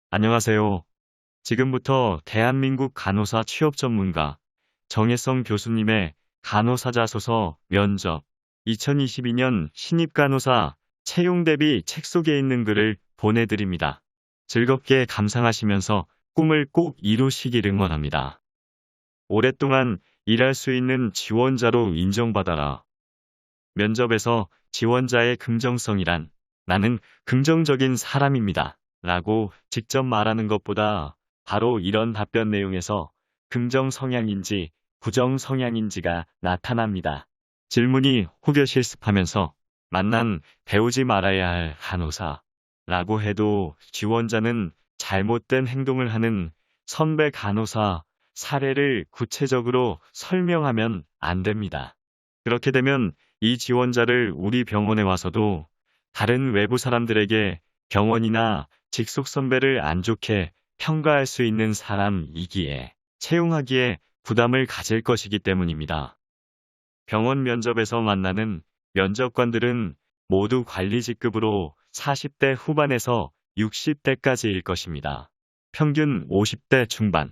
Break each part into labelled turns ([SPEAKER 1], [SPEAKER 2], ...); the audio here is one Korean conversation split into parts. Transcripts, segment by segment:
[SPEAKER 1] 안녕하세요. 지금부터 대한민국 간호사 취업 전문가 정혜성 교수님의 간호사 자소서 면접 2022년 신입 간호사 채용 대비 책 속에 있는 글을 보내드립니다. 즐겁게 감상하시면서 꿈을 꼭 이루시길 응원합니다. 오랫동안 일할 수 있는 지원자로 인정받아라. 면접에서 지원자의 긍정성이란 나는 긍정적인 사람입니다. 라고 직접 말하는 것보다 바로 이런 답변 내용에서 긍정 성향인지 부정 성향인지가 나타납니다. 질문이 혹여 실습하면서 만난 배우지 말아야 할 간호사 라고 해도 지원자는 잘못된 행동을 하는 선배 간호사 사례를 구체적으로 설명하면 안 됩니다. 그렇게 되면 이 지원자를 우리 병원에 와서도 다른 외부 사람들에게 병원이나 직속 선배를 안 좋게 평가할 수 있는 사람이기에 채용하기에 부담을 가질 것이기 때문입니다. 병원 면접에서 만나는 면접관들은 모두 관리 직급으로 40대 후반에서 60대까지일 것입니다. 평균 50대 중반.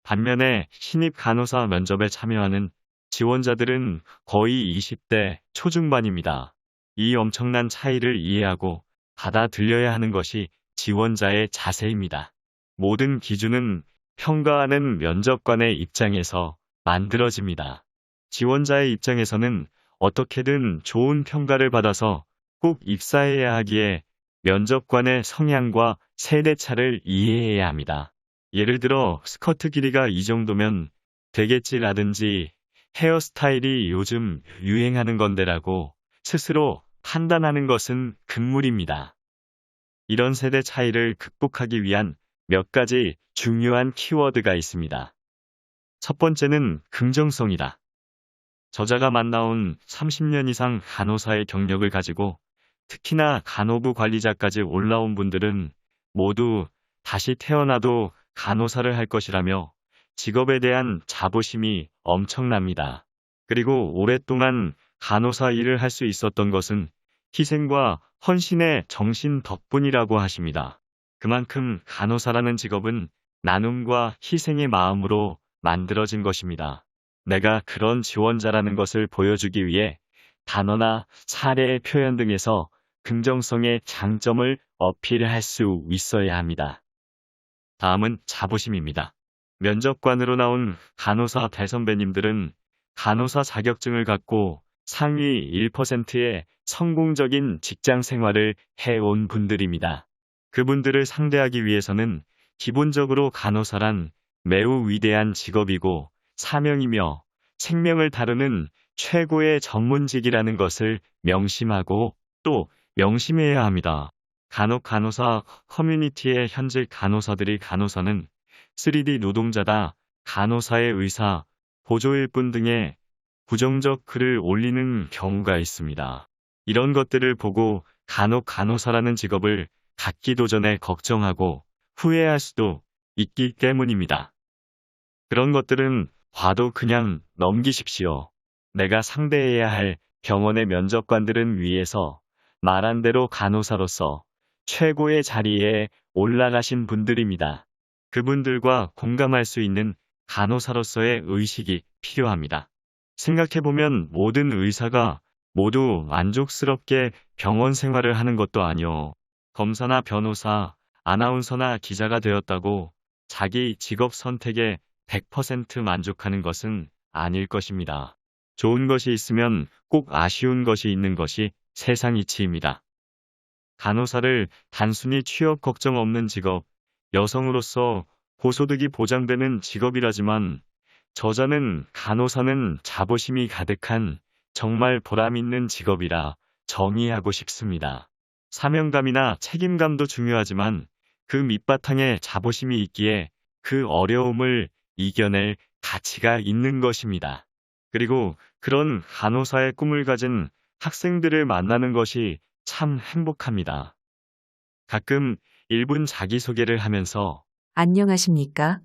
[SPEAKER 1] 반면에 신입 간호사 면접에 참여하는 지원자들은 거의 20대 초중반입니다. 이 엄청난 차이를 이해하고 받아들여야 하는 것이 지원자의 자세입니다. 모든 기준은 평가하는 면접관의 입장에서 만들어집니다. 지원자의 입장에서는 어떻게든 좋은 평가를 받아서 꼭 입사해야 하기에 면접관의 성향과 세대차를 이해해야 합니다. 예를 들어 스커트 길이가 이 정도면 되겠지라든지 헤어스타일이 요즘 유행하는 건데라고 스스로 판단하는 것은 금물입니다. 이런 세대 차이를 극복하기 위한 몇 가지 중요한 키워드가 있습니다. 첫 번째는 긍정성이다. 저자가 만나온 30년 이상 간호사의 경력을 가지고 특히나 간호부 관리자까지 올라온 분들은 모두 다시 태어나도 간호사를 할 것이라며 직업에 대한 자부심이 엄청납니다. 그리고 오랫동안 간호사 일을 할 수 있었던 것은 희생과 헌신의 정신 덕분이라고 하십니다. 그만큼 간호사라는 직업은 나눔과 희생의 마음으로 만들어진 것입니다. 내가 그런 지원자라는 것을 보여주기 위해 단어나 사례의 표현 등에서 긍정성의 장점을 어필할 수 있어야 합니다. 다음은 자부심입니다. 면접관으로 나온 간호사 대선배님들은 간호사 자격증을 갖고 상위 1%의 성공적인 직장 생활을 해온 분들입니다. 그분들을 상대하기 위해서는 기본적으로 간호사란 매우 위대한 직업이고 사명이며 생명을 다루는 최고의 전문직이라는 것을 명심하고 또 명심해야 합니다. 간호사 커뮤니티의 현직 간호사들이 간호사는 3D 노동자다, 간호사의 의사, 보조일 뿐 등의 부정적 글을 올리는 경우가 있습니다. 이런 것들을 보고 간호사라는 직업을 갖기도 전에 걱정하고 후회할 수도 있기 때문입니다. 그런 것들은 봐도 그냥 넘기십시오. 내가 상대해야 할 병원의 면접관들은 위에서 말한 대로 간호사로서 최고의 자리에 올라가신 분들입니다. 그분들과 공감할 수 있는 간호사로서의 의식이 필요합니다. 생각해보면 모든 의사가 모두 만족스럽게 병원 생활을 하는 것도 아니요. 검사나 변호사, 아나운서나 기자가 되었다고 자기 직업 선택에 100% 만족하는 것은 아닐 것입니다. 좋은 것이 있으면 꼭 아쉬운 것이 있는 것이 세상 이치입니다. 간호사를 단순히 취업 걱정 없는 직업, 여성으로서 고소득이 보장되는 직업이라지만 저자는 간호사는 자부심이 가득한 정말 보람있는 직업이라 정의하고 싶습니다. 사명감이나 책임감도 중요하지만 그 밑바탕에 자부심이 있기에 그 어려움을 이겨낼 가치가 있는 것입니다. 그리고 그런 간호사의 꿈을 가진 학생들을 만나는 것이 참 행복합니다. 가끔 1분 자기소개를 하면서
[SPEAKER 2] 안녕하십니까?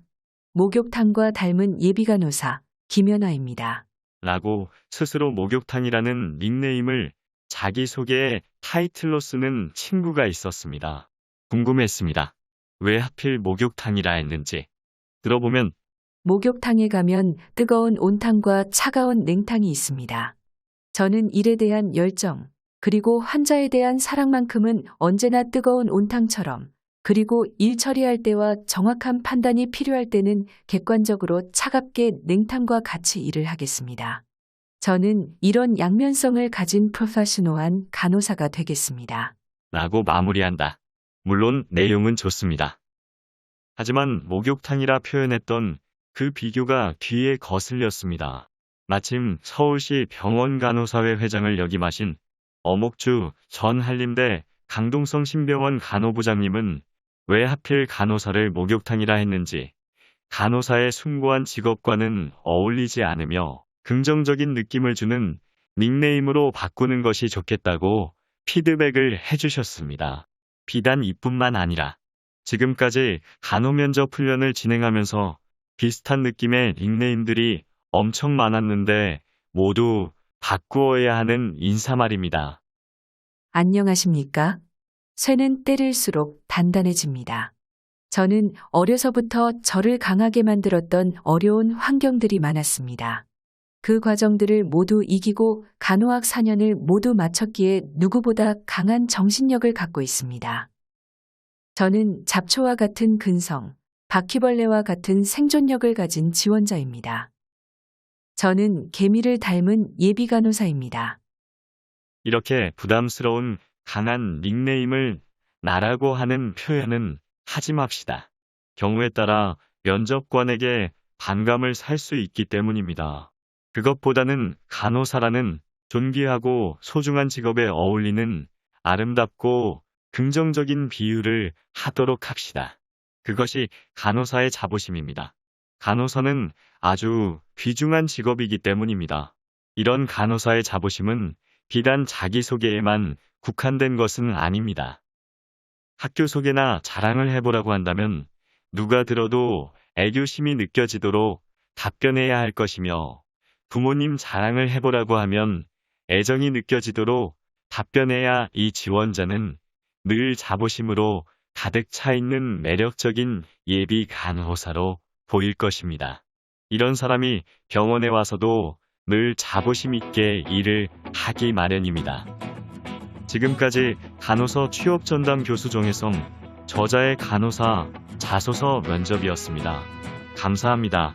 [SPEAKER 2] 목욕탕과 닮은 예비간호사 김연아입니다.
[SPEAKER 1] 라고 스스로 목욕탕이라는 닉네임을 자기소개의 타이틀로 쓰는 친구가 있었습니다. 궁금했습니다. 왜 하필 목욕탕이라 했는지 들어보면
[SPEAKER 2] 목욕탕에 가면 뜨거운 온탕과 차가운 냉탕이 있습니다. 저는 일에 대한 열정, 그리고 환자에 대한 사랑만큼은 언제나 뜨거운 온탕처럼, 그리고 일 처리할 때와 정확한 판단이 필요할 때는 객관적으로 차갑게 냉탕과 같이 일을 하겠습니다. 저는 이런 양면성을 가진 프로페셔널한 간호사가 되겠습니다.
[SPEAKER 1] 라고 마무리한다. 물론 내용은 좋습니다. 하지만 목욕탕이라 표현했던 그 비교가 귀에 거슬렸습니다. 마침 서울시 병원 간호사회 회장을 역임하신 어목주 전 한림대 강동성 신병원 간호부장님은 왜 하필 간호사를 목욕탕이라 했는지 간호사의 숭고한 직업과는 어울리지 않으며 긍정적인 느낌을 주는 닉네임으로 바꾸는 것이 좋겠다고 피드백을 해주셨습니다. 비단 이뿐만 아니라 지금까지 간호면접 훈련을 진행하면서 비슷한 느낌의 닉네임들이 엄청 많았는데 모두 바꾸어야 하는 인사말입니다.
[SPEAKER 2] 안녕하십니까? 쇠는 때릴수록 단단해집니다. 저는 어려서부터 저를 강하게 만들었던 어려운 환경들이 많았습니다. 그 과정들을 모두 이기고 간호학 4년을 모두 마쳤기에 누구보다 강한 정신력을 갖고 있습니다. 저는 잡초와 같은 근성, 바퀴벌레와 같은 생존력을 가진 지원자입니다. 저는 개미를 닮은 예비 간호사입니다.
[SPEAKER 1] 이렇게 부담스러운 강한 닉네임을 나라고 하는 표현은 하지 맙시다. 경우에 따라 면접관에게 반감을 살 수 있기 때문입니다. 그것보다는 간호사라는 존귀하고 소중한 직업에 어울리는 아름답고 긍정적인 비유를 하도록 합시다. 그것이 간호사의 자부심입니다. 간호사는 아주 귀중한 직업이기 때문입니다. 이런 간호사의 자부심은 비단 자기소개에만 국한된 것은 아닙니다. 학교 소개나 자랑을 해보라고 한다면 누가 들어도 애교심이 느껴지도록 답변해야 할 것이며 부모님 자랑을 해보라고 하면 애정이 느껴지도록 답변해야 이 지원자는 늘 자부심으로 가득 차 있는 매력적인 예비 간호사로 보일 것입니다. 이런 사람이 병원에 와서도 늘 자부심 있게 일을 하기 마련입니다. 지금까지 간호사 취업 전담 교수 정혜성, 저자의 간호사 자소서 면접이었습니다. 감사합니다.